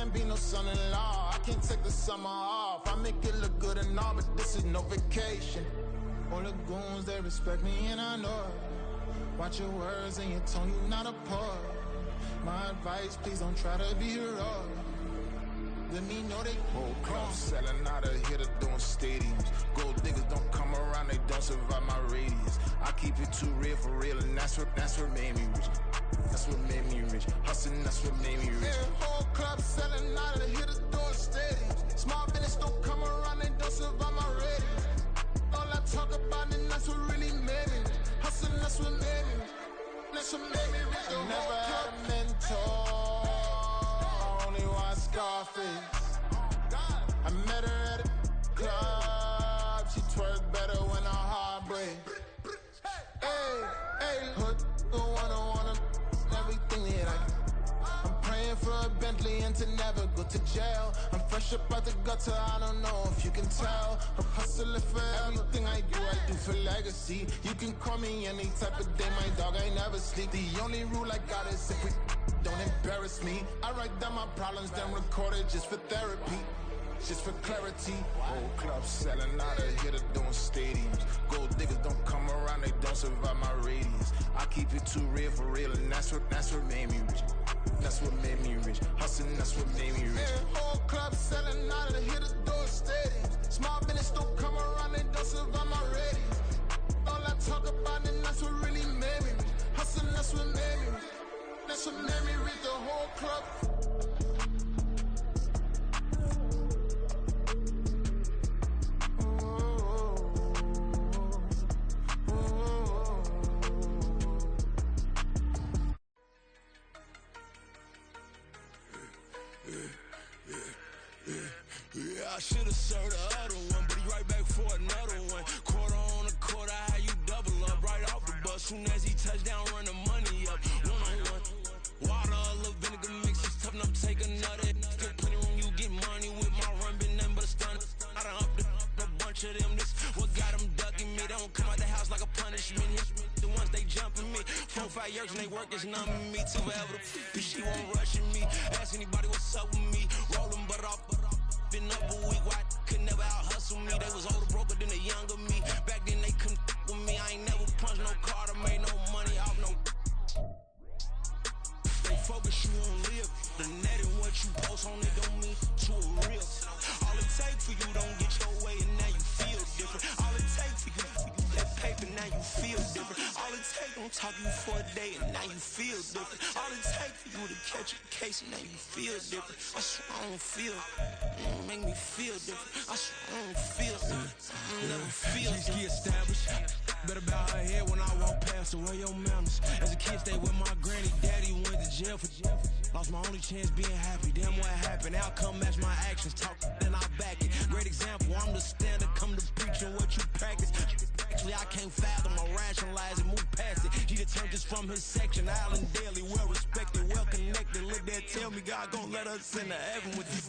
can't be no son-in-law. I can't take the summer off. I make it look good and all, but this is no vacation. All the goons, they respect me and I know it. Watch your words and your tone, you not a poet. My advice, please don't try to be heroic. Let me know they whole club selling out of here to doing stadiums. Gold diggers don't come around, they don't survive my radius. I keep it too real for real, and that's what made me rich. That's what made me rich. Hustling, that's what made me rich. Yeah, whole club selling out of here to doing stadiums. Small business don't come around, they don't survive my radius. All I talk about, and that's what really made me rich. Hustling, that's what made me rich. That's what made me rich. I never had a mentor. Only one Scarface. I met her at a club. She twerk better when her heart breaks. Hey, hood, the wanna everything that I'm praying for a Bentley and to never go to jail. I'm fresh up out the gutter, I don't know if you can tell. I'm hustling for everything I do for legacy. You can call me any type of day, my dog, I never sleep. The only rule I got is if we don't embarrass me. I write down my problems, then record it just for therapy. Just for clarity. Whole club selling out of here to doing stadiums. Gold diggers don't come around, they don't survive my radius. I keep it too real for real, and that's what made me rich. That's what made me rich. Hustling, that's what made me rich. Yeah, whole club selling out of here to doing stadiums. Small business don't come around, they don't survive my radius. All I talk about, and that's what really made me rich. Hustling, that's what made me rich. That's what made me rich. The whole club. I should've served the other one, but he right back for another one. Quarter on a quarter, how you double up right off the bus. Soon as he touch down, run the money up. One-on-one. Water, a little vinegar mix, it's tough enough to take another. Still plenty room, you get money with my run, been nothing but a stun. I done upped a bunch of them, this what got them ducking me. They don't come out the house like a punishment. The ones they jumping me. 4-5 years and they work is numbing me. Till forever, she won't rushing me. Ask anybody what's up with me. Rolling butt off. Been up a week, why could never out hustle me? They was older, broker than the younger me. Back then they couldn't with me. I ain't never punched no card or made no money off no. They focus you on live. The net and what you post on it don't mean to a real. All it take for you don't get your way and now you feel different. All it take for you that paper now you feel different. All it take don't talk you for a day and now you feel different. All it take for you to catch a case and now you feel different. I swear I don't feel. Make me feel different. I swear I don't feel. I never feel. G established. Better bow her head when I walk past the way your mountains. As a kid, stayed with my granny. Daddy went to jail for lost my only chance being happy. Damn what happened. Outcome match my actions. Talk then I back it. Great example. I'm the standard. Come to preaching what you practice. Actually, I can't fathom or rationalize and move past it. He determined just from his section. Island Daily, well respected, well connected. Look there, tell me God gon' let us into heaven with you.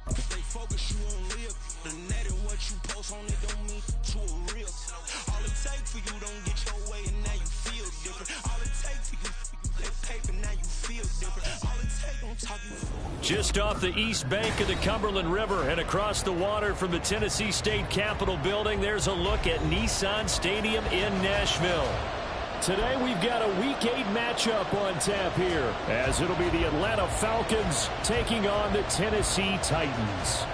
They focus you on live. The net and what you post on it don't mean to a real. All it take for you don't get your way and now you feel different. All it take for you that paper now you feel different. All it take don't talk you for. Just off the east bank of the Cumberland River and across the water from the Tennessee State Capitol building, there's a look at Nissan Stadium in Nashville. Today we've got a Week 8 matchup on tap here, as it'll be the Atlanta Falcons taking on the Tennessee Titans.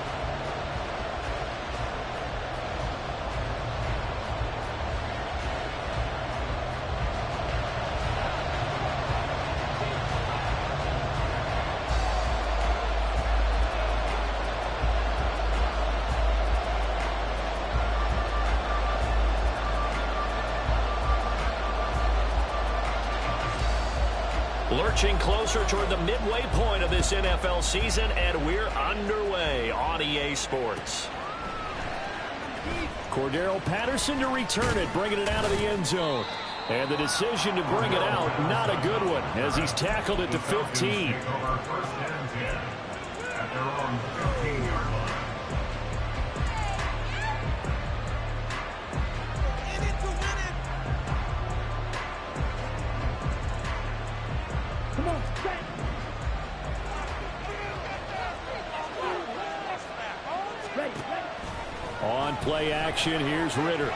Lurching closer toward the midway point of this NFL season, and we're underway on EA Sports. Cordero Patterson to return it, bringing it out of the end zone. And the decision to bring it out, not a good one, as he's tackled it to 15. play action. Here's Ritter.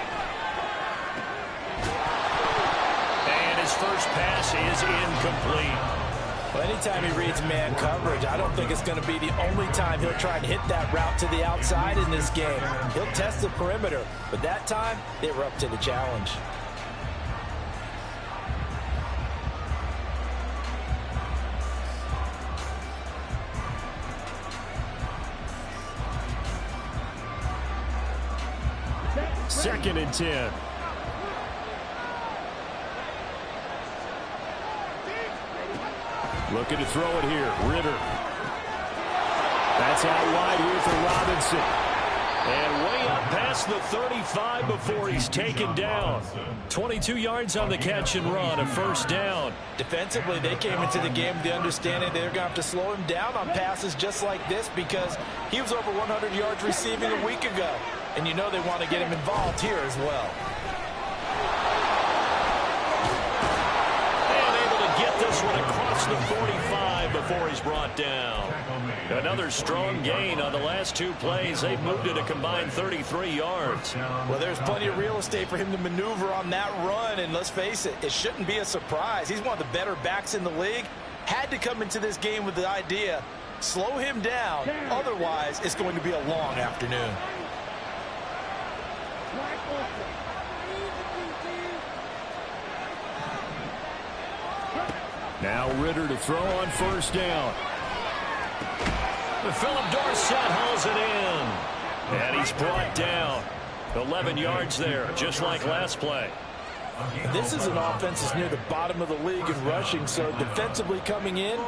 And his first pass is incomplete. Well, anytime he reads man coverage, I don't think it's going to be the only time he'll try and hit that route to the outside in this game. He'll test the perimeter, but that time, they were up to the challenge. Second and 10. Looking to throw it here. Ritter. That's out wide here for Robinson. And way up past the 35 before he's taken down. 22 yards on the catch and run, a first down. Defensively, they came into the game with the understanding they're going to have to slow him down on passes just like this because he was over 100 yards receiving a week ago. And you know they want to get him involved here as well. And able to get this one across the 45 before he's brought down. Another strong gain on the last two plays. They've moved it a combined 33 yards. Well, there's plenty of real estate for him to maneuver on that run. And let's face it, it shouldn't be a surprise. He's one of the better backs in the league. Had to come into this game with the idea, slow him down. Otherwise, it's going to be a long afternoon. Now Ritter to throw on first down. Philip Dorsett hauls it in. And he's brought down. 11 yards there, just like last play. This is an offense that's near the bottom of the league in rushing, so defensively coming in,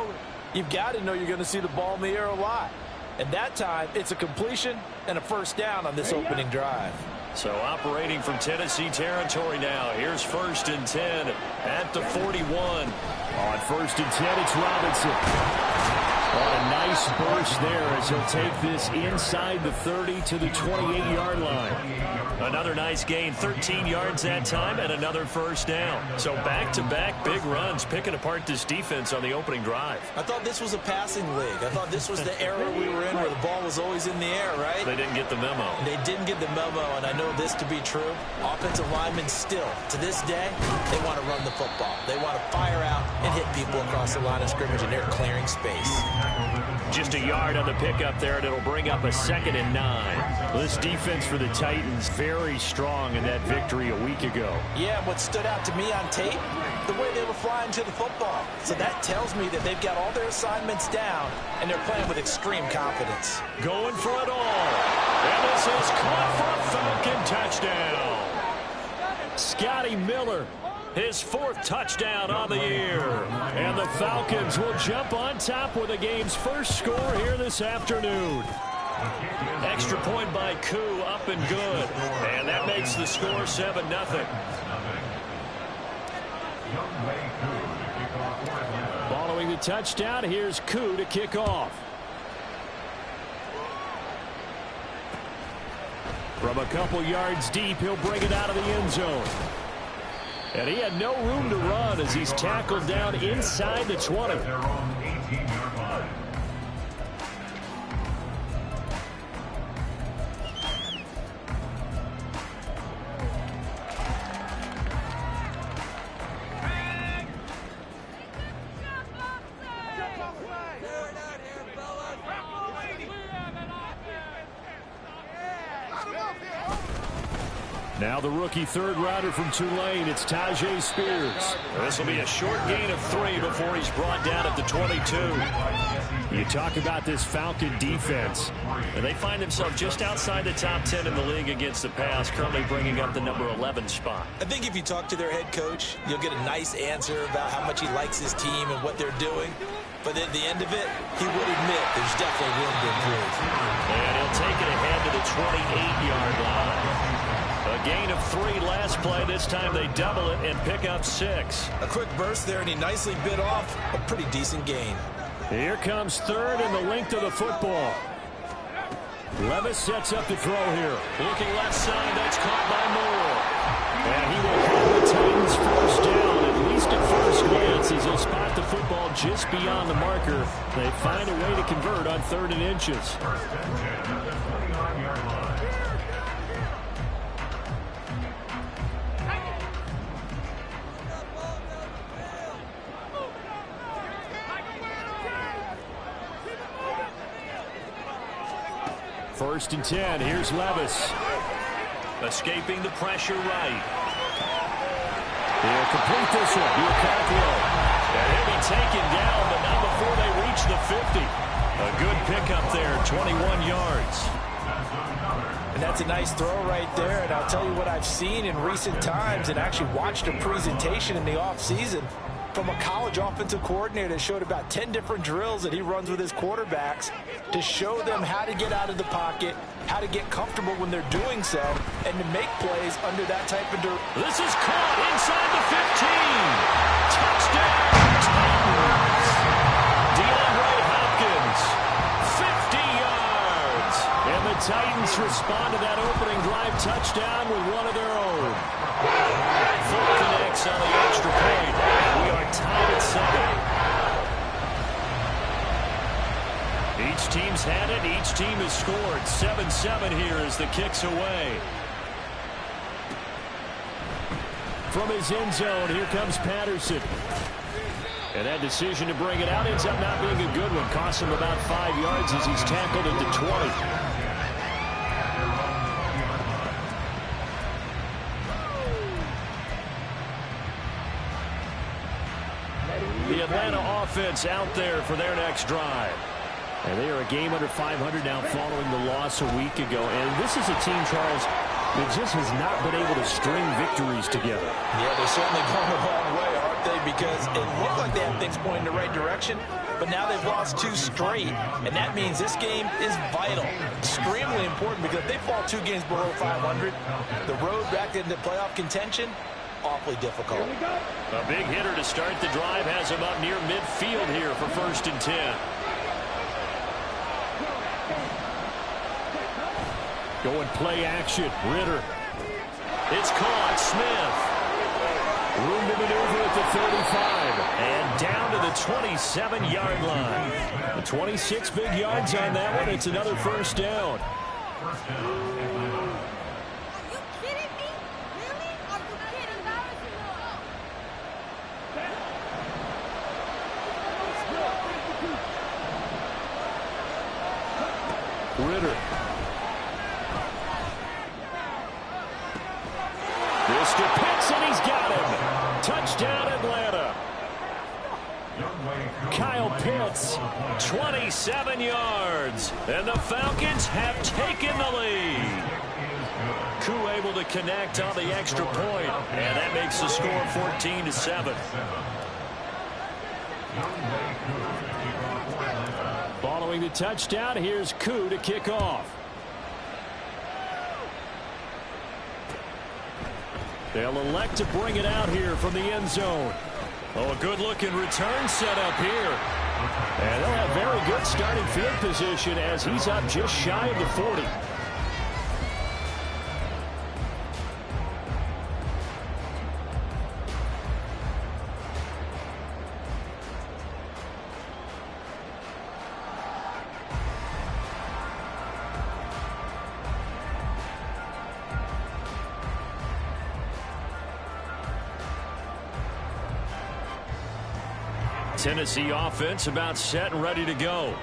you've got to know you're going to see the ball in the air a lot. And that time, it's a completion and a first down on this opening drive. So operating from Tennessee territory now. Here's first and 10 at the 41. On first and 10, it's Robinson. What a nice burst there as he'll take this inside the 30 to the 28-yard line. Another nice gain, 13 yards that time, and another first down. So back-to-back big runs, picking apart this defense on the opening drive. I thought this was a passing league. I thought this was the era we were in where the ball was always in the air, right? They didn't get the memo. They didn't get the memo, and I know this to be true. Offensive linemen still, to this day, they want to run the football. They want to fire out and hit people across the line of scrimmage, and they're clearing space. Just a yard on the pickup there, and it'll bring up a 2nd and 9. Well, this defense for the Titans very strong in that victory a week ago. Yeah, what stood out to me on tape, the way they were flying to the football. So that tells me that they've got all their assignments down, and they're playing with extreme confidence. Going for it all. And this is caught for a Falcon touchdown. Scotty Miller, his 4th touchdown on the year. And the Falcons will jump on top with the game's first score here this afternoon. Extra point by Koo, up and good. And that makes the score 7-0. Following the touchdown, here's Koo to kick off. From a couple yards deep, he'll bring it out of the end zone. And he had no room to run as he's tackled down inside the 20. Now the rookie third-rounder from Tulane, it's Tajay Spears. This will be a short gain of 3 before he's brought down at the 22. You talk about this Falcon defense. And they find themselves just outside the top 10 in the league against the pass, currently bringing up the number 11 spot. I think if you talk to their head coach, you'll get a nice answer about how much he likes his team and what they're doing. But at the end of it, he would admit there's definitely room to improve. And he'll take it ahead to the 28-yard line. A gain of 3 last play. This time they double it and pick up 6. A quick burst there, and he nicely bit off a pretty decent gain. Here comes 3rd and the length of the football. Levis sets up to throw here. Looking left side, that's caught by Moore. And he will have the Titans first down, at least at first glance, as he'll spot the football just beyond the marker. They find a way to convert on 3rd and inches. First and 10. Here's Levis. Escaping the pressure right. He'll complete this one. He'll crack low. And he'll be taken down, but not before they reach the 50. A good pickup there, 21 yards. And that's a nice throw right there. And I'll tell you what I've seen in recent times and actually watched a presentation in the offseason from a college offensive coordinator that showed about 10 different drills that he runs with his quarterbacks to show them how to get out of the pocket, how to get comfortable when they're doing so, and to make plays under that type of This is caught inside the 15. Touchdown, Titans. DeAndre Hopkins, 50 yards. And the Titans respond to that opening drive touchdown with one of their own. Full connects on the extra point. We are tied at 7. Each team's had it. Each team has scored. 7-7 here as the kick's away. From his end zone, here comes Patterson. And that decision to bring it out ends up not being a good one. Costs him about 5 yards as he's tackled at the 20. The Atlanta offense out there for their next drive. And they are a game under 500 now following the loss a week ago. And this is a team, Charles, that just has not been able to string victories together. Yeah, they're certainly going the wrong way, aren't they? Because it looked like they had things pointing in the right direction, but now they've lost 2 straight. And that means this game is vital, extremely important, because if they fall 2 games below 500, the road back into playoff contention, awfully difficult. A big hitter to start the drive has him up near midfield here for first and 10. Going play action. Ritter. It's caught. Smith. Room to maneuver at the 35. And down to the 27-yard line. The 26 big yards on that one. It's another first down. Ritter. This to Pitts, and he's got him. Touchdown, Atlanta. Kyle Pitts, 27 yards. And the Falcons have taken the lead. Koo able to connect on the extra point. And that makes the score 14-7. Following the touchdown, here's Koo to kick off. They'll elect to bring it out here from the end zone. Oh, a good-looking return set up here. And they'll have very good starting field position as he's up just shy of the 40. Tennessee offense about set and ready to go.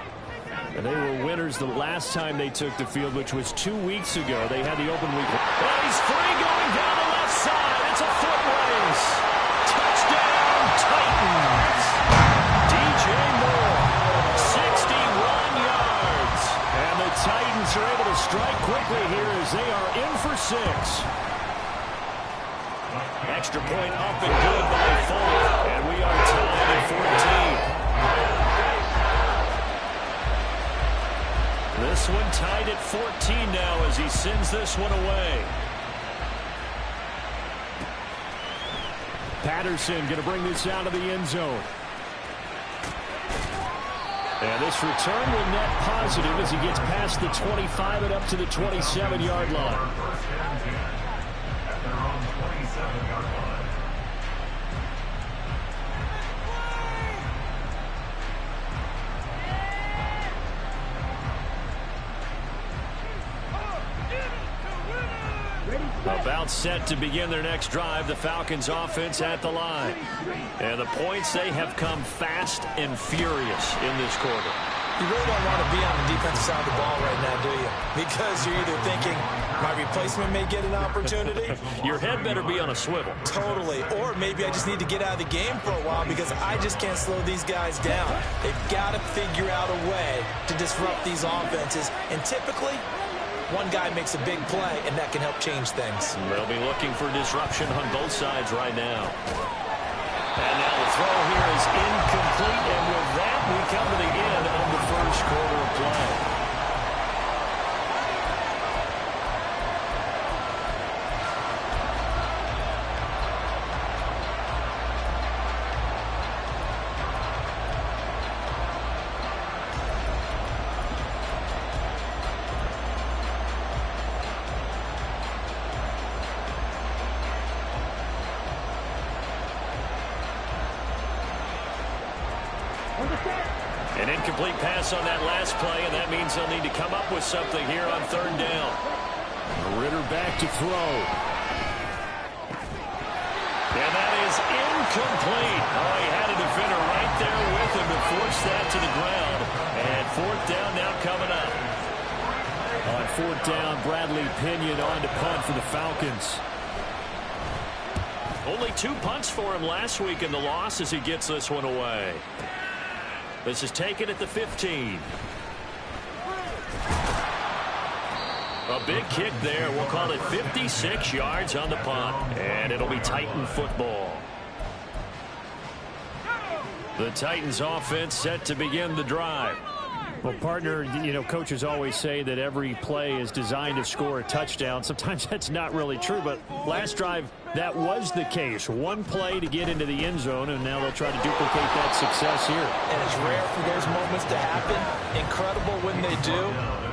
And they were winners the last time they took the field, which was 2 weeks ago. They had the open week. And he's free going down the left side. It's a foot race. Touchdown, Titans. DJ Moore, 61 yards. And the Titans are able to strike quickly here as they are in for 6. Extra point up and good by Fuller. And we are tied at 14. This one tied at 14 now as he sends this one away. Patterson going to bring this out of the end zone. And this return will net positive as he gets past the 25 and up to the 27-yard line. About set to begin their next drive. The Falcons offense at the line. And the points, they have come fast and furious in this quarter. You really don't want to be on the defensive side of the ball right now, do you? Because you're either thinking, my replacement may get an opportunity. Your head better be on a swivel. Totally. Or maybe I just need to get out of the game for a while because I just can't slow these guys down. They've got to figure out a way to disrupt these offenses. And typically, one guy makes a big play, and that can help change things. They'll be looking for disruption on both sides right now. And now the throw here is incomplete, and with that, we come to the end of the first quarter of play. An incomplete pass on that last play, and that means they'll need to come up with something here on third down. Ritter back to throw. And that is incomplete. Oh, he had a defender right there with him to force that to the ground. And fourth down now coming up. On fourth down, Bradley Pinion on to punt for the Falcons. Only 2 punts for him last week in the loss as he gets this one away. This is taken at the 15. A big kick there. We'll call it 56 yards on the punt. And it'll be Titan football. The Titans offense set to begin the drive. Well, partner, you know, coaches always say that every play is designed to score a touchdown. Sometimes that's not really true, but last drive, that was the case. One play to get into the end zone, and now they'll try to duplicate that success here. And it's rare for those moments to happen. Incredible when they do.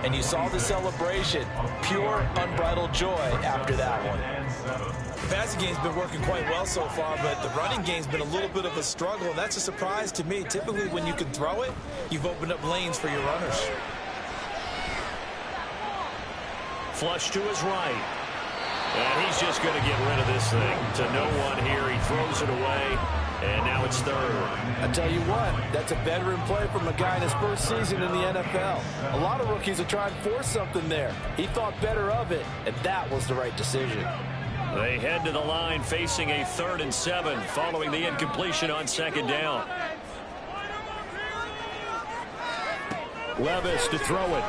And you saw the celebration. Pure, unbridled joy after that one. The passing game's been working quite well so far, but the running game's been a little bit of a struggle, and that's a surprise to me. Typically, when you can throw it, you've opened up lanes for your runners. Flush to his right. And he's just going to get rid of this thing to no one here. He throws it away, and now it's third. I tell you what, that's a veteran play from a guy in his first season in the NFL. A lot of rookies are trying to force something there. He thought better of it, and that was the right decision. They head to the line facing a 3rd and 7 following the incompletion on second down. Levis to throw it.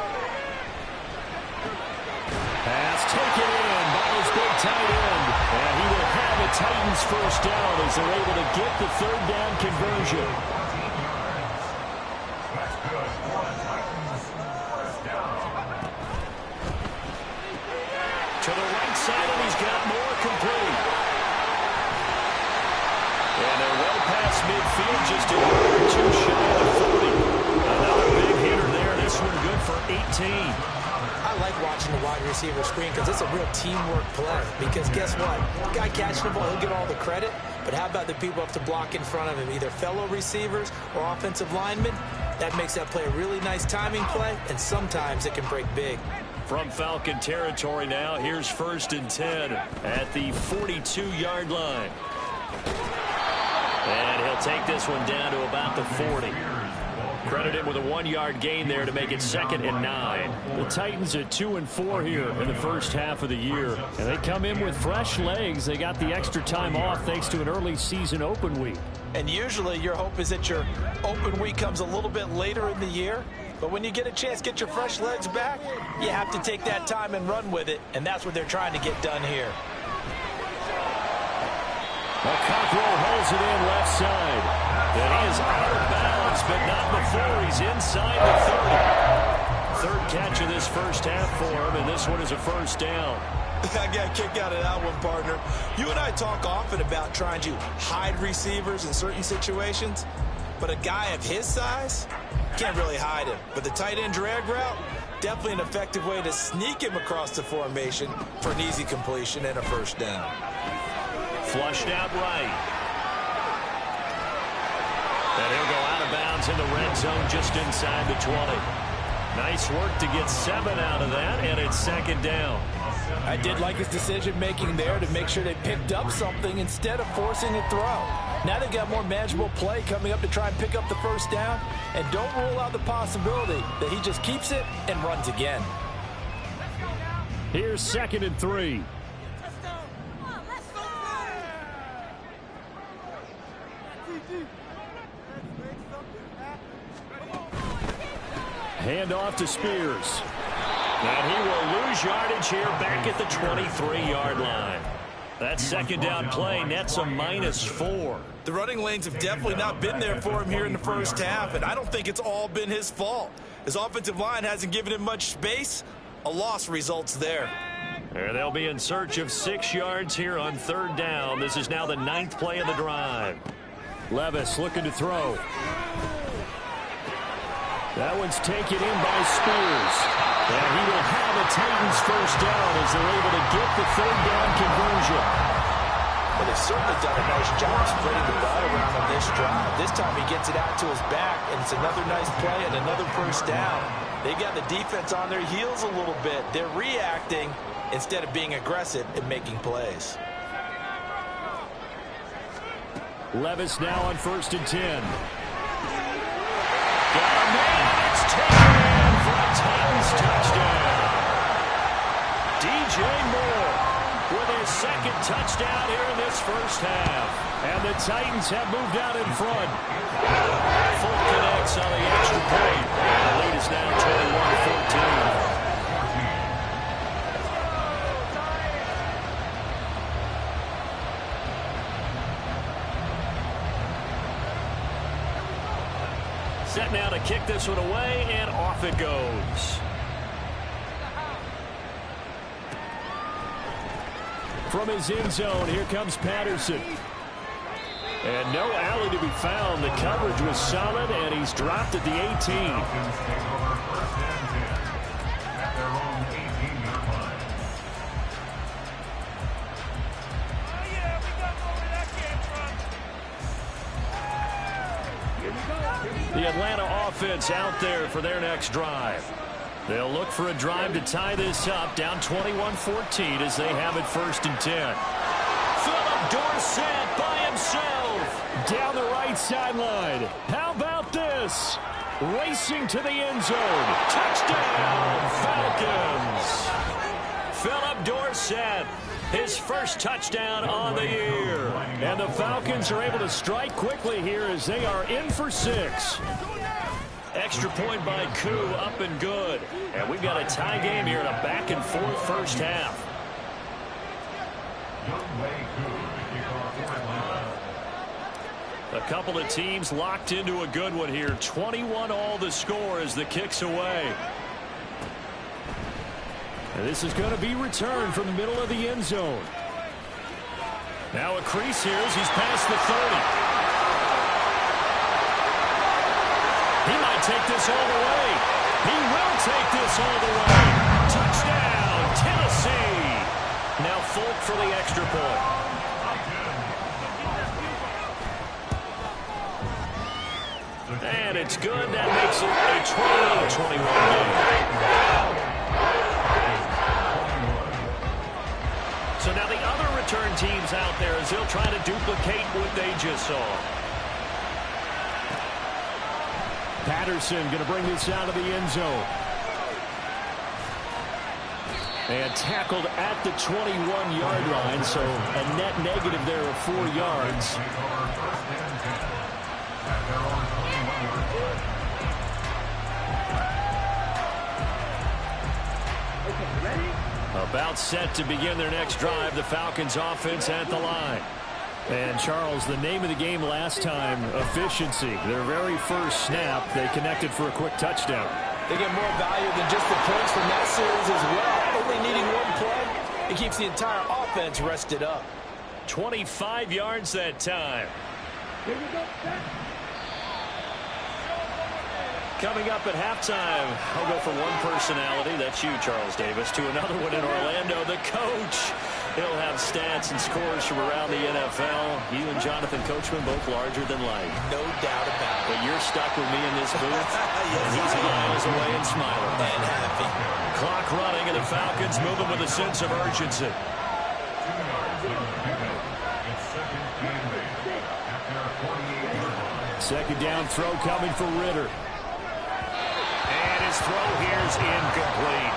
Pass taken in by his big tight end. And he will have a Titans first down as they're able to get the 3rd down conversion. To the right side, and he's got more complete. And they're well past midfield, just a yard or 2 shy of 40. Another big hitter there. This one good for 18. I like watching the wide receiver screen because it's a real teamwork play. Because guess what? The guy catching the ball, he'll get all the credit. But how about the people up to block in front of him, either fellow receivers or offensive linemen? That makes that play a really nice timing play, and sometimes it can break big. From Falcon territory now, here's 1st and 10 at the 42-yard line. And he'll take this one down to about the 40. Credit him with a 1-yard gain there to make it 2nd and 9. The Titans are 2-4 here in the first half of the year. And they come in with fresh legs. They got the extra time off thanks to an early season open week. And usually your hope is that your open week comes a little bit later in the year. But when you get a chance to get your fresh legs back, you have to take that time and run with it. And that's what they're trying to get done here. Cockrell holds it in left side. And he is out of bounds, but not before he's inside the 30. 3rd catch of this first half for him, and this one is a first down. I got a kick out of that one, partner. You and I talk often about trying to hide receivers in certain situations, but a guy of his size can't really hide him. But the tight end drag route, definitely an effective way to sneak him across the formation for an easy completion and a first down. Flushed out right. And he'll go out of bounds in the red zone just inside the 20. Nice work to get 7 out of that, and it's 2nd down. I did like his decision-making there to make sure they picked up something instead of forcing a throw. Now they've got more manageable play coming up to try and pick up the first down. And don't rule out the possibility that he just keeps it and runs again. Here's 2nd and 3. Hand off to Spears. And he will lose yardage here back at the 23-yard line. That 2nd down play nets a -4. The running lanes have definitely not been there for him here in the first half, and I don't think it's all been his fault. His offensive line hasn't given him much space. A loss results there. And they'll be in search of 6 yards here on 3rd down. This is now the 9th play of the drive. Levis looking to throw. That one's taken in by Spears. And he will have a Titans first down as they're able to get the 3rd down conversion. Well, they've certainly done a nice job spreading the ball around on this drive. This time he gets it out to his back, and it's another nice play and another first down. They got the defense on their heels a little bit. They're reacting instead of being aggressive and making plays. Levis now on 1st and 10. Got a man, it's taken in for a Titans touchdown. DJ Moore with his 2nd touchdown here in this first half. And the Titans have moved out in front. Full connects on the extra point. And the lead is now 21-14. Set now to kick this one away, and off it goes. From his end zone, here comes Patterson. And no alley to be found. The coverage was solid, and he's dropped at the 18. The Atlanta offense out there for their next drive. They'll look for a drive to tie this up, down 21-14 as they have it 1st and 10. Philip Dorsett by himself down the right sideline. How about this? Racing to the end zone. Touchdown, Falcons. Philip Dorsett, his first touchdown on the year. And the Falcons are able to strike quickly here as they are in for 6. Extra point by Koo, up and good. And we've got a tie game here in a back-and-forth first half. A couple of teams locked into a good one here. 21-all the score as the kick's away. And this is going to be returned from the middle of the end zone. Now a crease here as he's past the 30. He might take this all the way. He will take this all the way. Touchdown, Tennessee. Now Folk for the extra point. And it's good. That makes it a 20-21 game. So now the other return teams out there as they'll try to duplicate what they just saw. Patterson going to bring this out of the end zone. And tackled at the 21-yard line, so a net negative there of 4 yards. About set to begin their next drive, the Falcons offense at the line. And Charles, the name of the game last time, efficiency. Their very first snap, they connected for a quick touchdown. They get more value than just the points from that series as well. Only needing one play, it keeps the entire offense rested up. 25 yards that time. Here we go. Coming up at halftime, I'll go from one personality, that's you, Charles Davis, to another one in Orlando, the coach. He'll have stats and scores from around the NFL. You and Jonathan Coachman both larger than life. No doubt about it. But you're stuck with me in this booth. Yes, and he's miles away and smiling. And happy. Clock running, and the Falcons moving with a sense of urgency. Second down throw coming for Ritter. And his throw here is incomplete.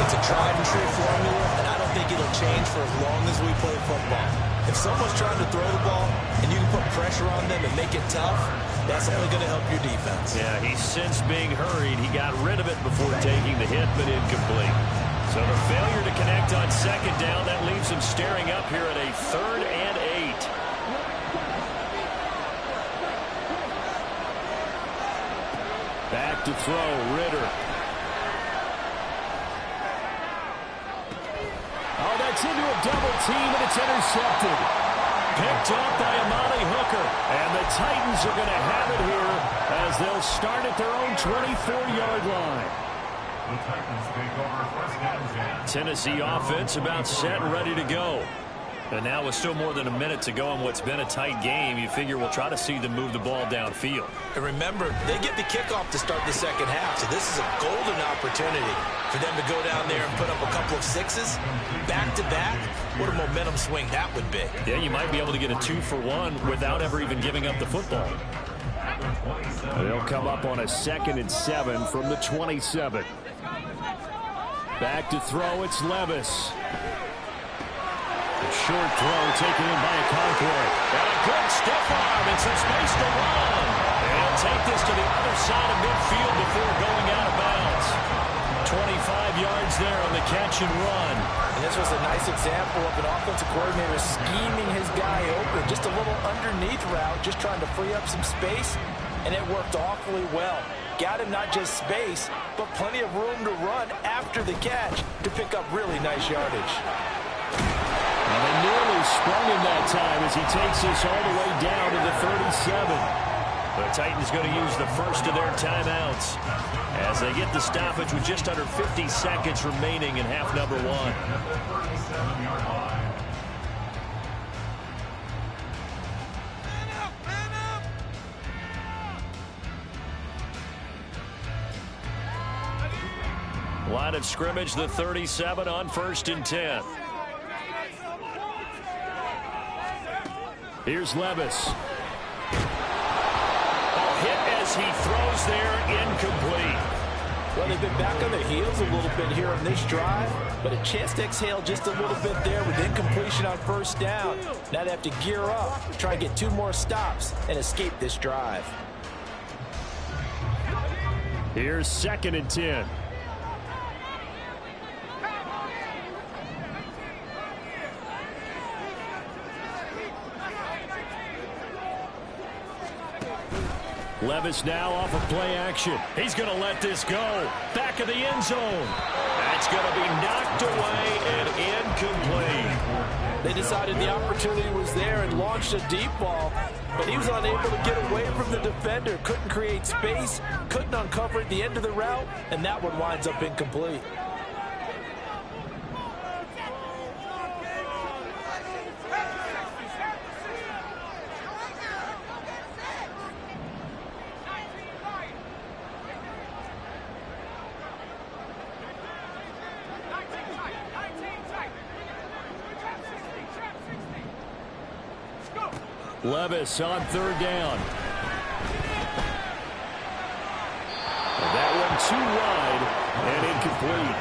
It's a tried and true formula, and I don't think it'll change for as long as we play football. If someone's trying to throw the ball and you can put pressure on them and make it tough, that's only going to help your defense. Yeah, he's since being hurried. He got rid of it before taking the hit, but incomplete. So the failure to connect on second down, that leaves him staring up here at a 3rd and 8. Back to throw, Ritter. Oh, that's into a double team, and it's intercepted. Picked up by Amani Hooker. And the Titans are going to have it here as they'll start at their own 24-yard line. The Titans take over first and 10. Tennessee offense about set and ready to go. And now with still more than a minute to go in what's been a tight game, you figure we'll try to see them move the ball downfield. And remember, they get the kickoff to start the second half, so this is a golden opportunity for them to go down there and put up a couple of sixes back-to-back. What a momentum swing that would be. Yeah, you might be able to get a 2-for-1 without ever even giving up the football. They'll come up on a 2nd and 7 from the 27. Back to throw, it's Levis. Short throw taken in by Okonkwo. And a good stiff arm and some space to run. And he'll take this to the other side of midfield before going out of bounds. 25 yards there on the catch and run. And this was a nice example of an offensive coordinator scheming his guy open. Just a little underneath route, just trying to free up some space. And it worked awfully well. Got him not just space, but plenty of room to run after the catch to pick up really nice yardage. And they nearly sprung him that time as he takes this all the way down to the 37. The Titans going to use the first of their timeouts as they get the stoppage with just under 50 seconds remaining in half number 1. Line of scrimmage, the 37 on 1st and 10. Here's Levis. A hit as he throws there, incomplete. Well, they've been back on their heels a little bit here on this drive, but a chance to exhale just a little bit there with incompletion on 1st down. Now they have to gear up, try and get 2 more stops, and escape this drive. Here's 2nd and 10. Levis now off of play action. He's going to let this go. Back of the end zone. That's going to be knocked away and incomplete. They decided the opportunity was there and launched a deep ball, but he was unable to get away from the defender. Couldn't create space, couldn't uncover at the end of the route, and that one winds up incomplete. Levis on 3rd down. And that one too wide and incomplete.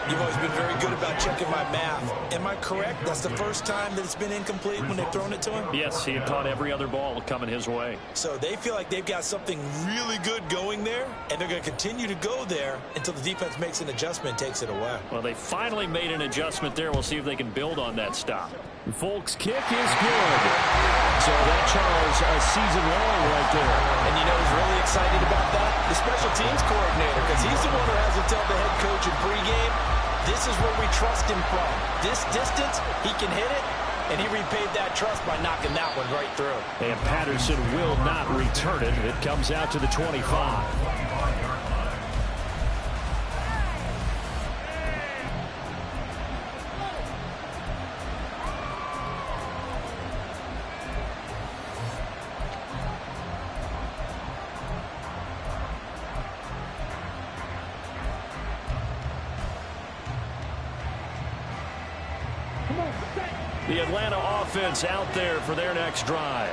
You've always been very good about checking my math. Am I correct? That's the first time that it's been incomplete when they've thrown it to him? Yes, he had caught every other ball coming his way. So they feel like they've got something really good going there, and they're going to continue to go there until the defense makes an adjustment and takes it away. Well, they finally made an adjustment there. We'll see if they can build on that stop. Folks' kick is good. So that Charles a season long right there. And you know who's really excited about that? The special teams coordinator, because he's the one who has to tell the head coach in pregame, this is where we trust him from. This distance, he can hit it, and he repaid that trust by knocking that one right through. And Patterson will not return it. It comes out to the 25. Come on, set. The Atlanta offense out there for their next drive.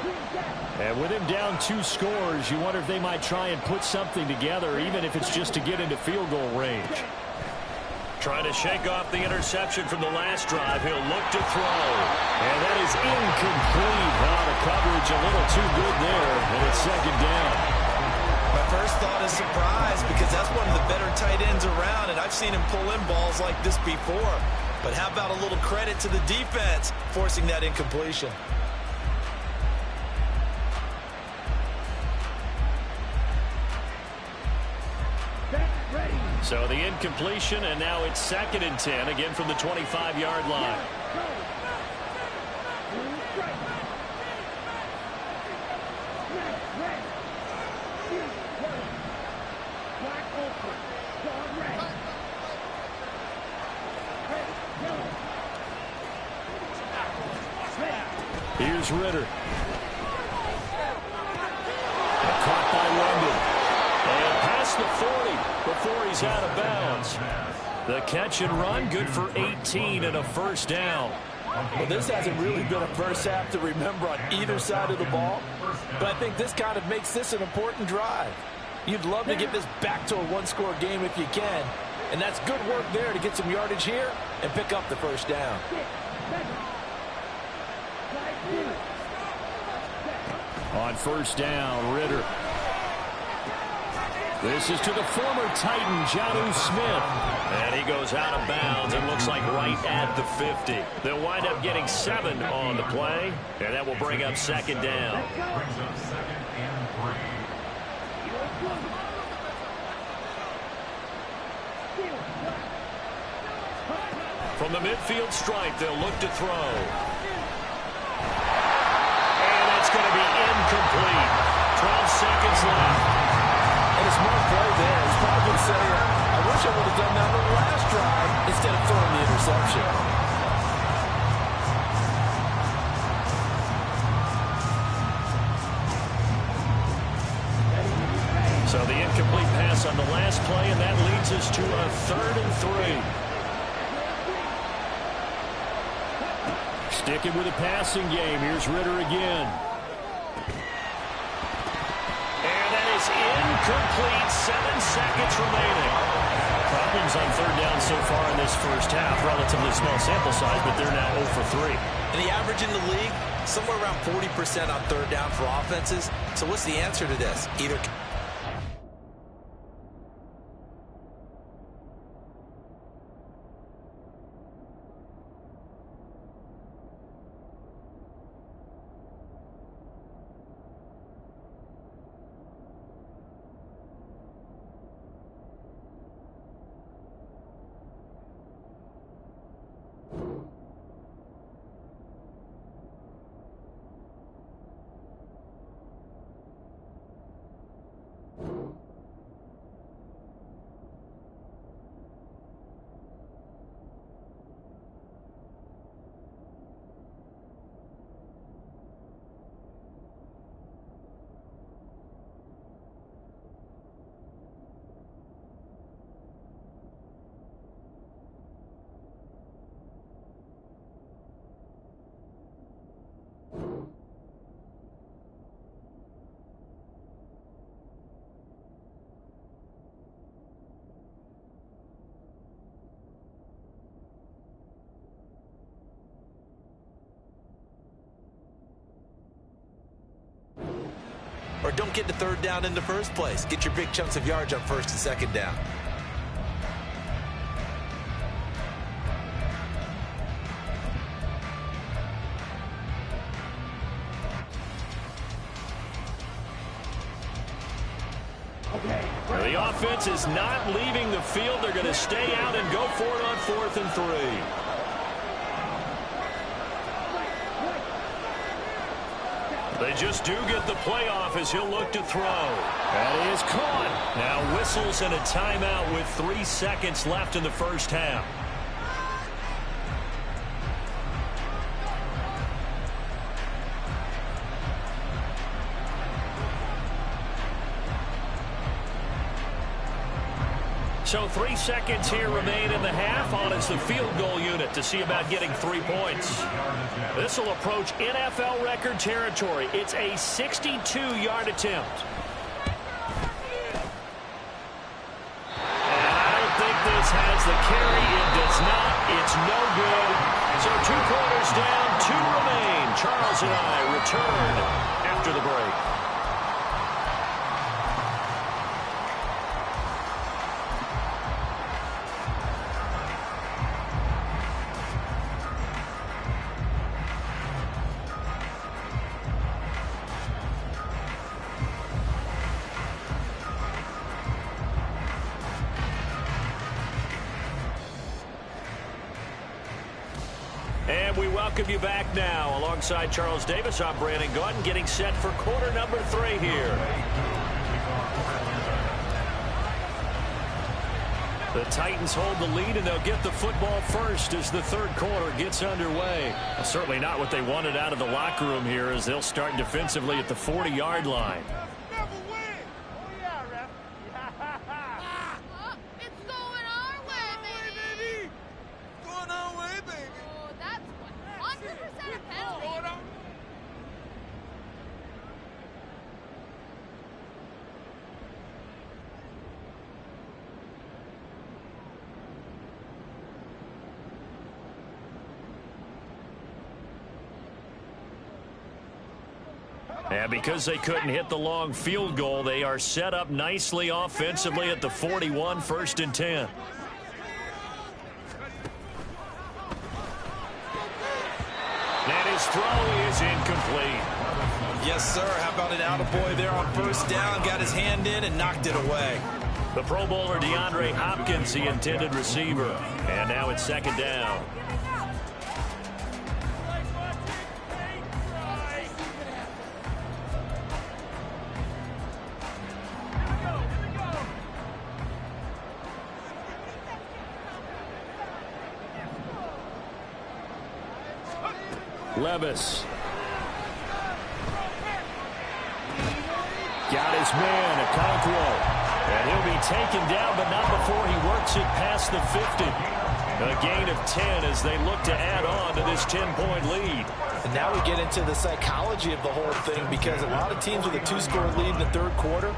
And with him down 2 scores, you wonder if they might try and put something together, even if it's just to get into field goal range. Trying to shake off the interception from the last drive. He'll look to throw. And that is incomplete. Oh, the coverage a little too good there, and it's second down. My first thought is surprise, because that's one of the better tight ends around, and I've seen him pull in balls like this before. But how about a little credit to the defense forcing that incompletion? So the incompletion, and now it's 2nd and 10, again from the 25-yard line. Here's Ritter. Caught by London. And past the 40 before he's out of bounds. The catch and run, good for 18 and a first down. Well, this hasn't really been a first half to remember on either side of the ball, but I think this kind of makes this an important drive. You'd love to get this back to a one-score game if you can, and that's good work there to get some yardage here and pick up the first down. On first down, Ritter. This is to the former Titan, Jonnu Smith. And he goes out of bounds and looks like right at the 50. They'll wind up getting 7 on the play, and that will bring up second down. Brings up 2nd and 3. From the midfield stripe, they'll look to throw. It's going to be incomplete. 12 seconds left. And a smart play there. He's probably saying, I wish I would have done that on the last drive instead of throwing the interception. So the incomplete pass on the last play, and that leads us to a 3rd and 3. Sticking with the passing game. Here's Ritter again. Incomplete, 7 seconds remaining. Problems on 3rd down so far in this first half. Relatively small sample size, but they're now 0 for 3. And the average in the league, somewhere around 40% on 3rd down for offenses. So what's the answer to this? Either... Or don't get to 3rd down in the first place. Get your big chunks of yards on 1st and 2nd down. The offense is not leaving the field. They're going to stay out and go for it on 4th and 3. They just do get the playoff as he'll look to throw. That is caught. Now whistles and a timeout with 3 seconds left in the first half. So 3 seconds here remain in the half. On is the field goal unit to see about getting 3 points. This will approach NFL record territory. It's a 62-yard attempt. And I don't think this has the carry. It does not. It's no good. So 2 quarters down, 2 remain. Charles and I return after the break. And we welcome you back now. Alongside Charles Davis, I'm Brandon Gaudin, getting set for quarter number 3 here. The Titans hold the lead, and they'll get the football first as the third quarter gets underway. Well, certainly not what they wanted out of the locker room here, as they'll start defensively at the 40-yard line. And because they couldn't hit the long field goal, they are set up nicely offensively at the 41, 1st and 10. And his throw is incomplete. Yes, sir. How about an attaboy there on 1st down? Got his hand in and knocked it away. The Pro Bowler DeAndre Hopkins, the intended receiver. And now it's 2nd down. Levis. Got his man, Okonkwo. And he'll be taken down, but not before he works it past the 50. A gain of 10 as they look to add on to this 10-point lead. And now we get into the psychology of the whole thing, because a lot of teams with a 2-score lead in the third quarter,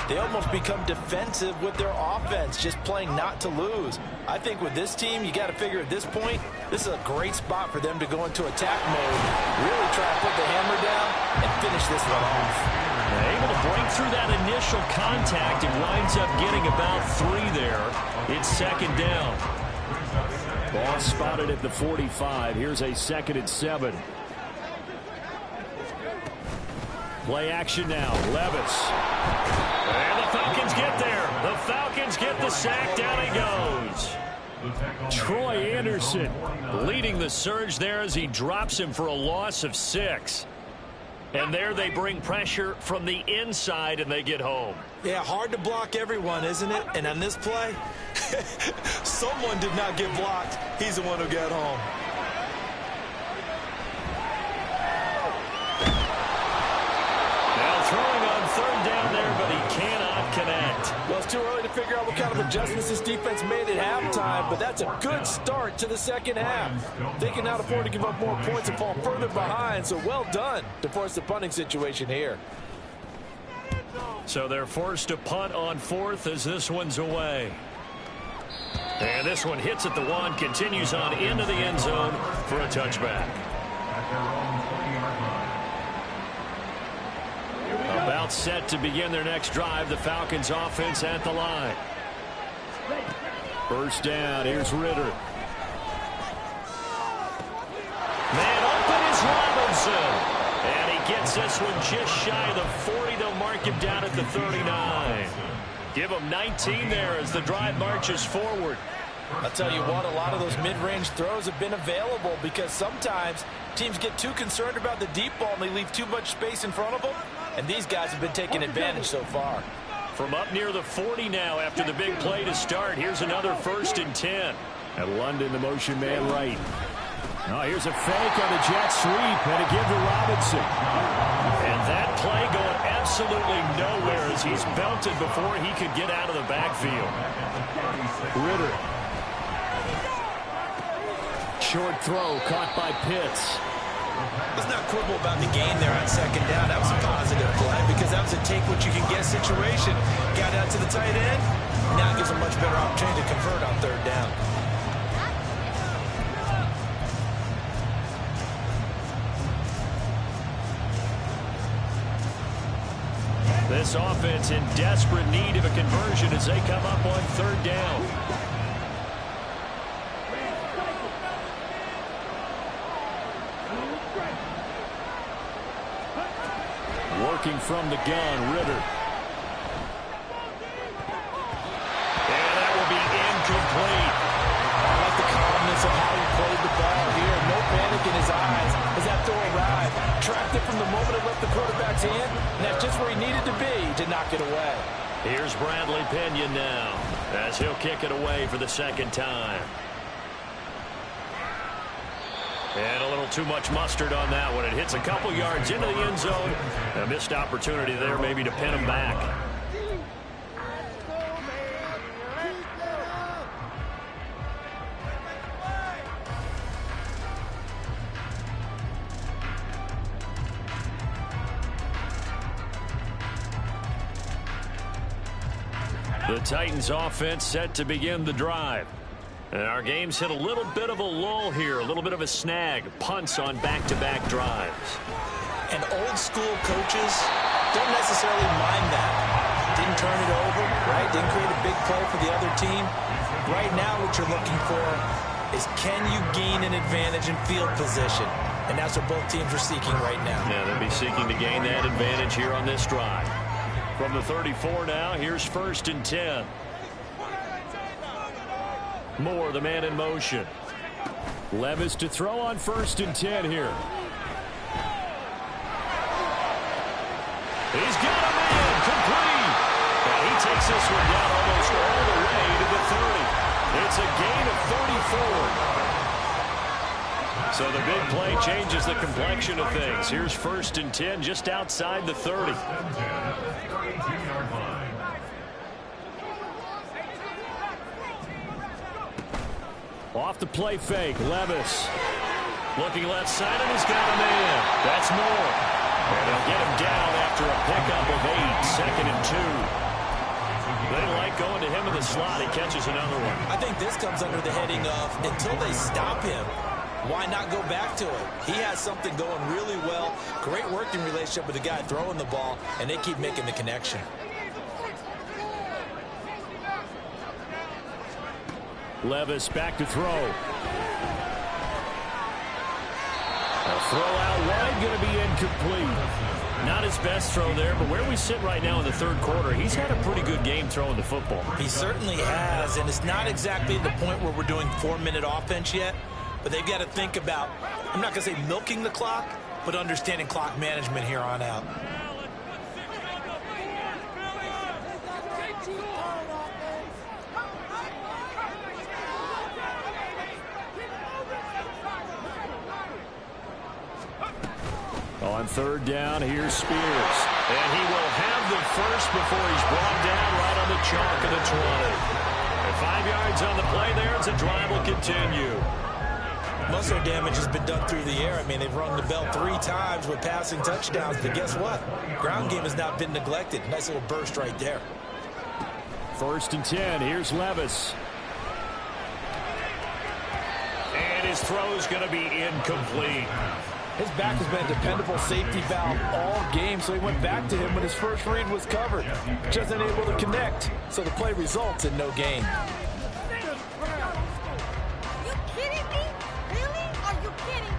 they almost become defensive with their offense, just playing not to lose. I think with this team, you got to figure at this point, this is a great spot for them to go into attack mode, really try to put the hammer down and finish this one off. They're able to break through that initial contact and winds up getting about 3 there. It's 2nd down. Ball spotted at the 45. Here's a 2nd and 7. Play action now. Levis. And the Falcons get there. The Falcons get the sack. Down he goes. Troy Anderson leading the surge there as he drops him for a loss of 6. And there they bring pressure from the inside, and they get home. Yeah, hard to block everyone, isn't it? And on this play, someone did not get blocked. He's the one who got home. Now throwing on 3rd down there, but he cannot connect. Well, it's too early to figure out what kind of adjustments this defense made at halftime, but that's a good start to the second half. They can now afford to give up more points and fall further behind, so well done to force the punting situation here. So they're forced to punt on 4th as this one's away. And this one hits at the 1, continues on into the end zone for a touchback. About set to begin their next drive, the Falcons offense at the line. 1st down, here's Ritter. Man open is Robinson. And he gets this one just shy of the 40. They'll mark him down at the 39. Give him 19 there as the drive marches forward. I'll tell you what, a lot of those mid-range throws have been available because sometimes teams get too concerned about the deep ball and they leave too much space in front of them. And these guys have been taking advantage so far. From up near the 40 now after the big play to start. Here's another 1st and 10. And London, the motion man right. Oh, here's a fake on the jet sweep and a give to Robinson. And that play going absolutely nowhere as he's belted before he could get out of the backfield. Ritter. Short throw caught by Pitts. Let's not quibble about the gain there on second down. That was a positive play because that was a take-what-you-can-get situation. Got out to the tight end. Now it gives a much better opportunity to convert on third down. This offense in desperate need of a conversion as they come up on third down. Working from the gun, Ritter. And that will be incomplete. I like the calmness of how he played the ball here. No panic in his eyes as that throw arrived. Tracked it from the moment it left the quarterback's hand, and that's just where he needed to be to knock it away. Here's Bradley Pinion now as he'll kick it away for the second time. And a little too much mustard on that one. It hits a couple yards into the end zone. A missed opportunity there maybe to pin him back. The Titans offense set to begin the drive. And our game's hit a little bit of a lull here, a little bit of a snag. Punts on back-to-back drives. And old-school coaches don't necessarily mind that. Didn't turn it over, right? Didn't create a big play for the other team. Right now what you're looking for is can you gain an advantage in field position? And that's what both teams are seeking right now. Yeah, they'll be seeking to gain that advantage here on this drive. From the 34 now, here's 1st and 10. Moore, the man in motion. Levis to throw on 1st and 10 here. He's got a man, complete. And he takes this one down almost all the way to the 30. It's a gain of 34. So the big play changes the complexion of things. Here's 1st and 10 just outside the 30. Off the play fake, Levis. Looking left side, and he's got a man. That's Moore. And they'll get him down after a pickup of 8, 2nd and 2. They like going to him in the slot. He catches another one. I think this comes under the heading of until they stop him, why not go back to it? He has something going really well. Great working relationship with the guy throwing the ball, and they keep making the connection. Levis back to throw. A throw out wide, going to be incomplete. Not his best throw there, but where we sit right now in the third quarter, he's had a pretty good game throwing the football. He certainly has, and it's not exactly the point where we're doing 4-minute offense yet, but they've got to think about, I'm not going to say milking the clock, but understanding clock management here on out. On third down, here's Spears. And he will have the first before he's brought down right on the chalk of the 20. And 5 yards on the play there as the drive will continue. Most of their damage has been done through the air. I mean, they've rung the bell 3 times with passing touchdowns, but guess what? Ground game has not been neglected. Nice little burst right there. 1st and 10, here's Levis. And his throw's going to be incomplete. His back has been a dependable safety valve all game, so he went back to him when his first read was covered. Just unable to connect, so the play results in no gain. You kidding me? Really? Are you kidding?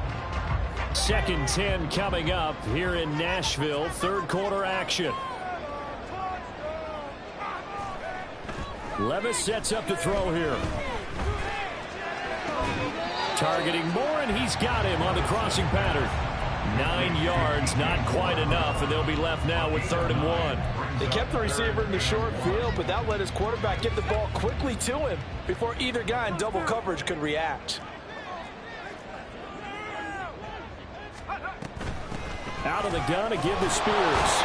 2nd 10 coming up here in Nashville. Third quarter action. Levis sets up to throw here. Targeting Moore, and he's got him on the crossing pattern. 9 yards, not quite enough, and they'll be left now with 3rd and 1. They kept the receiver in the short field, but that let his quarterback get the ball quickly to him before either guy in double coverage could react. Out of the gun to give to Spears.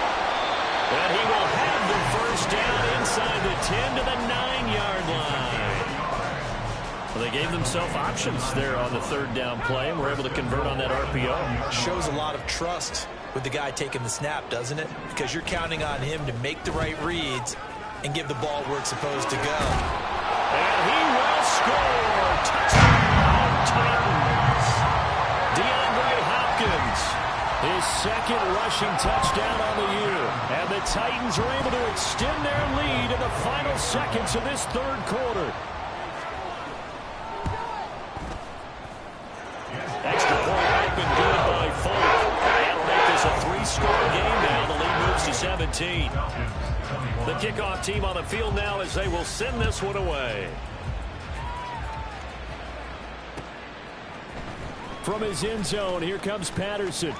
And he will have the first down inside the 10 to the 9-yard line. Well, they gave themselves options there on the third down play, and were able to convert on that RPO. Shows a lot of trust with the guy taking the snap, doesn't it? Because you're counting on him to make the right reads and give the ball where it's supposed to go. And he will score. Touchdown, Titans. DeAndre Hopkins, his second rushing touchdown on the year. And the Titans are able to extend their lead in the final seconds of this third quarter. Extra point open good by Folk. That'll make this a 3-score game now. The lead moves to 17. The kickoff team on the field now as they will send this one away. From his end zone, here comes Patterson.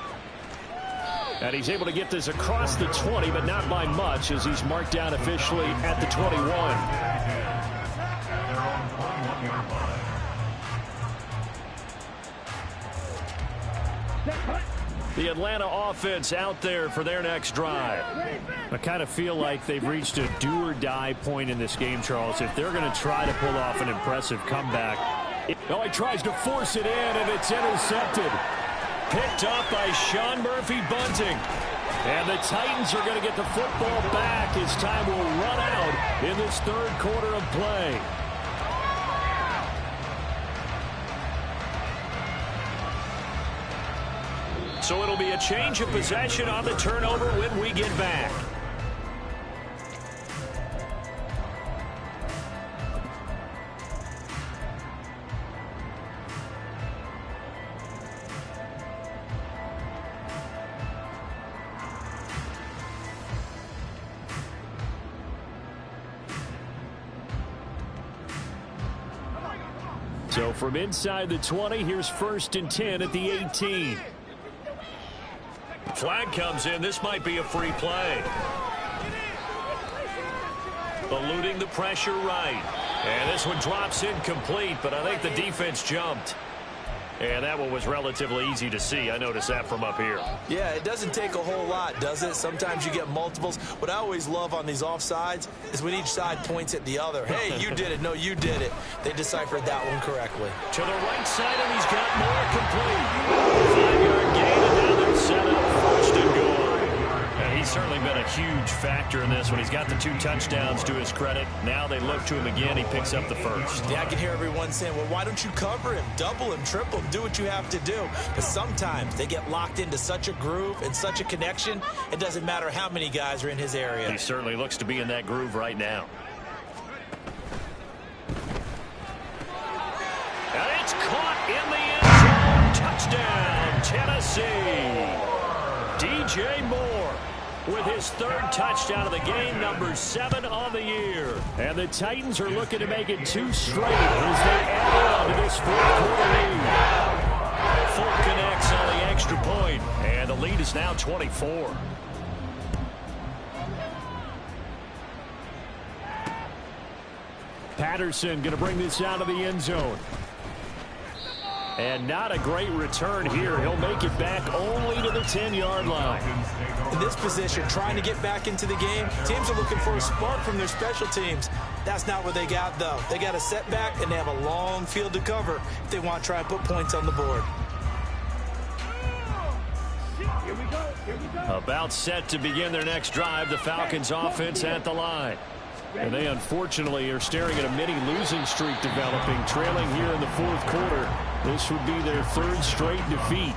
And he's able to get this across the 20, but not by much, as he's marked down officially at the 21. The Atlanta offense out there for their next drive. I kind of feel like they've reached a do-or-die point in this game, Charles. If they're going to try to pull off an impressive comeback. Oh, he tries to force it in, and it's intercepted. Picked up by Sean Murphy-Bunting. And the Titans are going to get the football back as time will run out in this third quarter of play. So it'll be a change of possession on the turnover when we get back. So from inside the 20, here's 1st and 10 at the 18. Flag comes in. This might be a free play. Eluding the pressure right. And this one drops incomplete, but I think the defense jumped. And that one was relatively easy to see. I noticed that from up here. Yeah, it doesn't take a whole lot, does it? Sometimes you get multiples. What I always love on these offsides is when each side points at the other. Hey, you did it. No, you did it. They deciphered that one correctly. To the right side, and he's got more complete. 5-yard gain, and now they're set up 1st and goal. And he's certainly been a huge factor in this one. He's got the 2 touchdowns to his credit. Now they look to him again. He picks up the 1st. Yeah, I can hear everyone saying, well, why don't you cover him, double him, triple him, do what you have to do. But sometimes they get locked into such a groove and such a connection, it doesn't matter how many guys are in his area. He certainly looks to be in that groove right now. And it's caught in the end zone. Touchdown, Tennessee. DJ Moore with his 3rd touchdown of the game, number 7 on the year. And the Titans are looking to make it 2 straight as they add on to this 4th quarter lead. Folk connects on the extra point, and the lead is now 24. Patterson going to bring this out of the end zone. And not a great return here. He'll make it back only to the 10-yard line. In this position, trying to get back into the game, teams are looking for a spark from their special teams. That's not what they got, though. They got a setback, and they have a long field to cover if they want to try and put points on the board. About set to begin their next drive, the Falcons offense at the line. And they unfortunately are staring at a mini losing streak developing, trailing here in the 4th quarter. This would be their 3rd straight defeat.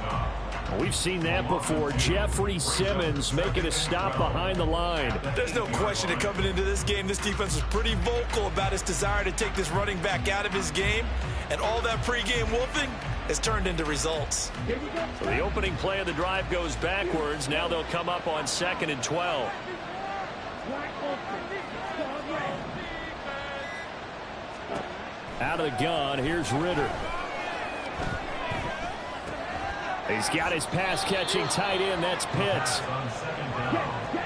We've seen that before. Jeffrey Simmons making a stop behind the line. There's no question that coming into this game, this defense was pretty vocal about its desire to take this running back out of his game. And all that pregame wolfing has turned into results. So the opening play of the drive goes backwards. Now they'll come up on 2nd and 12. Out of the gun, here's Ritter. He's got his pass-catching tight end. That's Pitts.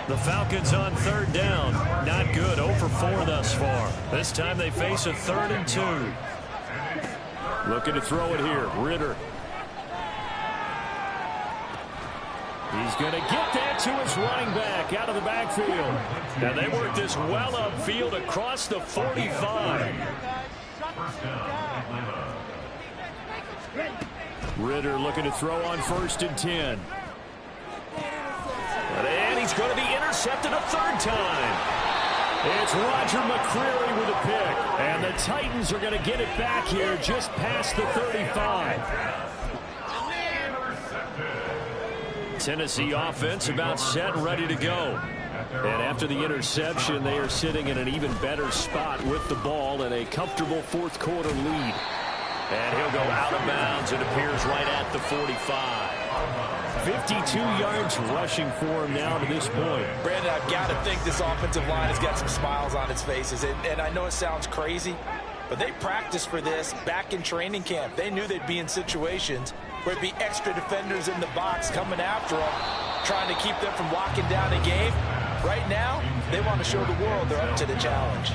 The Falcons on 3rd down. Not good. 0 for 4 thus far. This time they face a 3rd and 2. Looking to throw it here. Ritter. He's going to get that to his running back out of the backfield. And they work this well upfield across the 45. Ritter looking to throw on 1st and 10. And he's going to be intercepted a third time. It's Roger McCreary with a pick. And the Titans are going to get it back here just past the 35. Tennessee offense about set and ready to go. And after the interception, they are sitting in an even better spot with the ball and a comfortable fourth quarter lead. And he'll go out of bounds. It appears right at the 45. 52 yards rushing for him now to this point. Brandon, I've got to think this offensive line has got some smiles on its faces. And I know it sounds crazy, but they practiced for this back in training camp. They knew they'd be in situations where it'd be extra defenders in the box coming after them, trying to keep them from locking down a game. Right now, they want to show the world they're up to the challenge.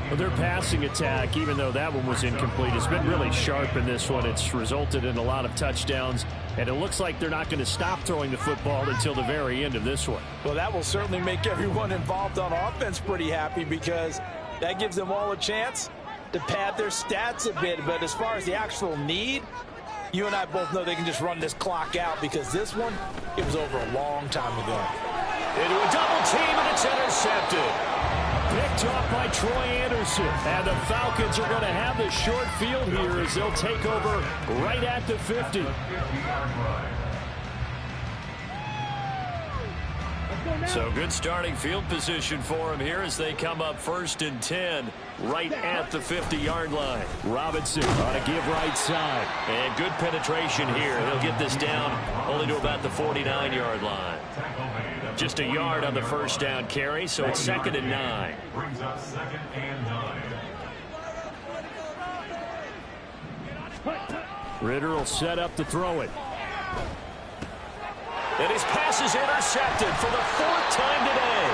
Well, their passing attack, even though that one was incomplete, has been really sharp in this one. It's resulted in a lot of touchdowns, and it looks like they're not going to stop throwing the football until the very end of this one. Well, that will certainly make everyone involved on offense pretty happy because that gives them all a chance to pad their stats a bit. But as far as the actual need, you and I both know they can just run this clock out because this one, it was over a long time ago. Into a double team, and it's intercepted. Picked off by Troy Anderson. And the Falcons are going to have the short field here as they'll take over right at the 50. So good starting field position for him here as they come up 1st and 10 right at the 50-yard line. Robinson on a give right side. And good penetration here. He'll get this down only to about the 49-yard line. Just a yard on the first down carry, so it's 2nd and 9. Brings up 2nd and 9. Ritter will set up to throw it. And his pass is intercepted for the 4th time today.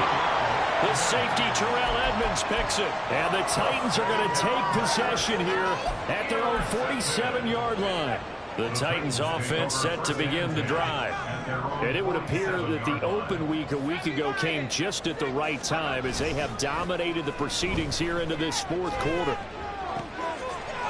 The safety, Terrell Edmonds, picks it. And the Titans are going to take possession here at their own 47-yard line. The Titans offense set to begin the drive. And it would appear that the open week a week ago came just at the right time as they have dominated the proceedings here into this 4th quarter.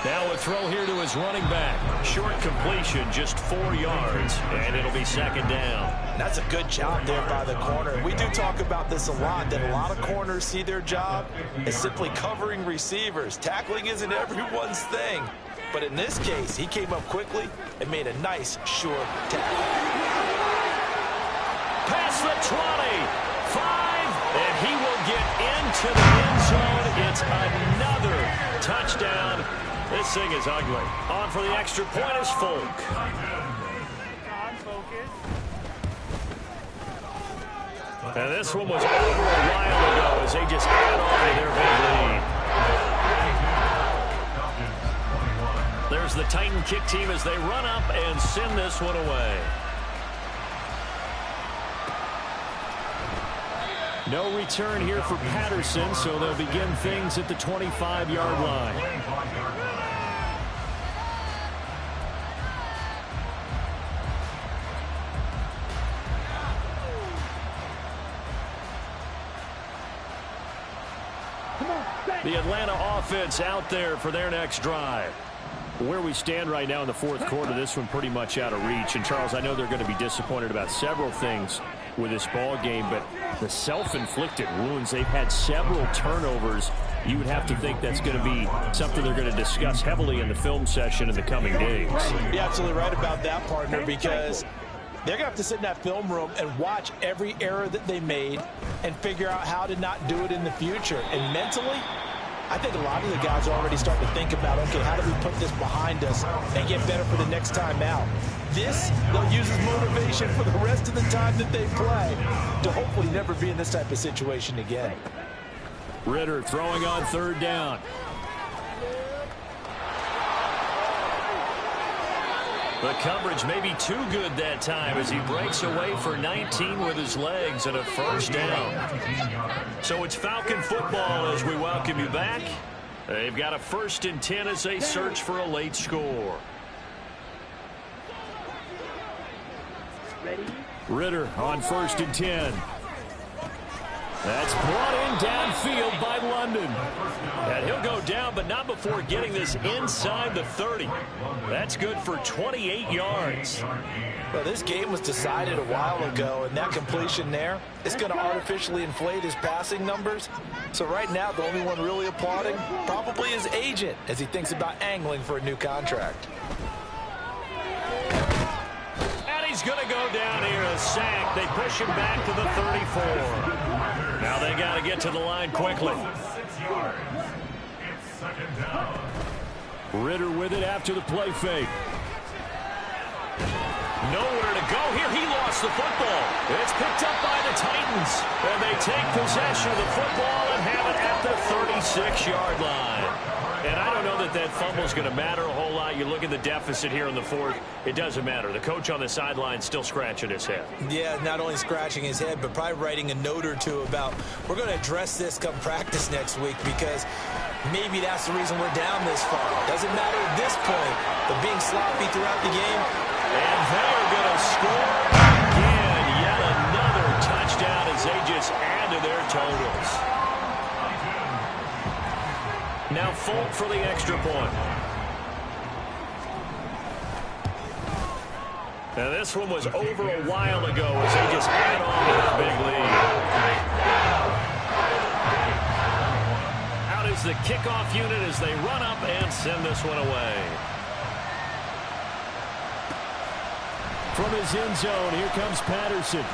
Now a throw here to his running back. Short completion, just 4 yards, and it'll be 2nd down. That's a good job there by the corner. We do talk about this a lot, that a lot of corners see their job as simply covering receivers. Tackling isn't everyone's thing. But in this case, he came up quickly and made a nice, short tackle. Past the 20, 5, and he will get into the end zone. It's another touchdown. This thing is ugly. On for the extra point is Folk. And this one was over a while ago as they just add on to their big lead. There's the Titan kick team as they run up and send this one away. No return here for Patterson, so they'll begin things at the 25-yard line. The Atlanta offense out there for their next drive. Where we stand right now in the 4th quarter, this one pretty much out of reach. And, Charles, I know they're going to be disappointed about several things with this ball game, but the self-inflicted wounds, they've had several turnovers. You would have to think that's going to be something they're going to discuss heavily in the film session in the coming days. You're absolutely right about that, partner, because they're going to have to sit in that film room and watch every error that they made and figure out how to not do it in the future. And mentally, I think a lot of the guys are already starting to think about, okay, how do we put this behind us and get better for the next time out? This, they'll use as motivation for the rest of the time that they play to hopefully never be in this type of situation again. Ritter throwing on 3rd down. The coverage may be too good that time as he breaks away for 19 with his legs and a 1st down. So it's Falcon football as we welcome you back. They've got a 1st and 10 as they search for a late score. Ritter on 1st and 10. That's brought in downfield by London. And he'll go down, but not before getting this inside the 30. That's good for 28 yards. Well, this game was decided a while ago, and that completion there is going to artificially inflate his passing numbers. So right now, the only one really applauding probably his agent as he thinks about angling for a new contract. He's going to go down here, a sack. They push him back to the 34. Now they got to get to the line quickly. Ritter with it after the play fake. Nowhere to go here. He lost the football. It's picked up by the Titans. And they take possession of the football and have it at the 36-yard line. And I don't know that that fumble is going to matter a whole lot. You look at the deficit here in the 4th. It doesn't matter. The coach on the sideline still scratching his head. Yeah, not only scratching his head, but probably writing a note or two about we're going to address this come practice next week because maybe that's the reason we're down this far. Doesn't matter at this point, but being sloppy throughout the game. And they're going to score again. Yet another touchdown as they just add to their totals. Now Folk for the extra point. Now this one was over a while ago as they just add on to their big lead. Out is the kickoff unit as they run up and send this one away. From his end zone, here comes Patterson.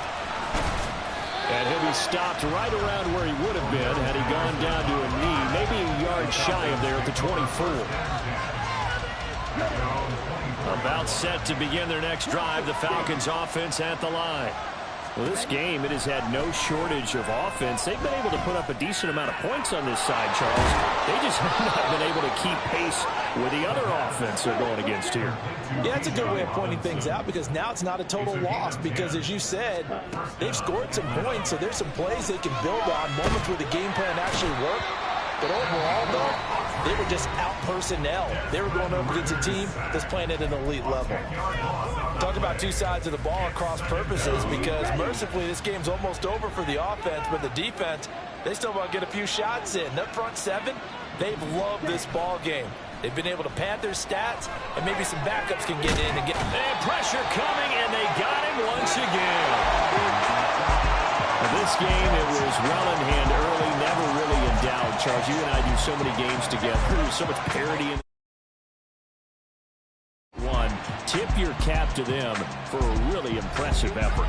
And he'll be stopped right around where he would have been had he gone down to a knee, maybe a yard shy of there at the 24. About set to begin their next drive, the Falcons offense at the line. Well, this game, it has had no shortage of offense. They've been able to put up a decent amount of points on this side, Charles. They just have not been able to keep pace with the other offense they're going against here. Yeah, that's a good way of pointing things out because now it's not a total loss because, as you said, they've scored some points, so there's some plays they can build on, moments where the game plan actually worked. But overall, though, they were just out personnel. They were going up against a team that's playing at an elite level. Talk about two sides of the ball across purposes because, mercifully, this game's almost over for the offense, but the defense, they still want to get a few shots in. That front seven, they've loved this ball game. They've been able to pad their stats, and maybe some backups can get in and get... And pressure coming, and they got him once again. This game, it was well in hand early, never really in doubt. Charles, you and I do so many games together. There's so much parity in one. Tip your cap to them for a really impressive effort.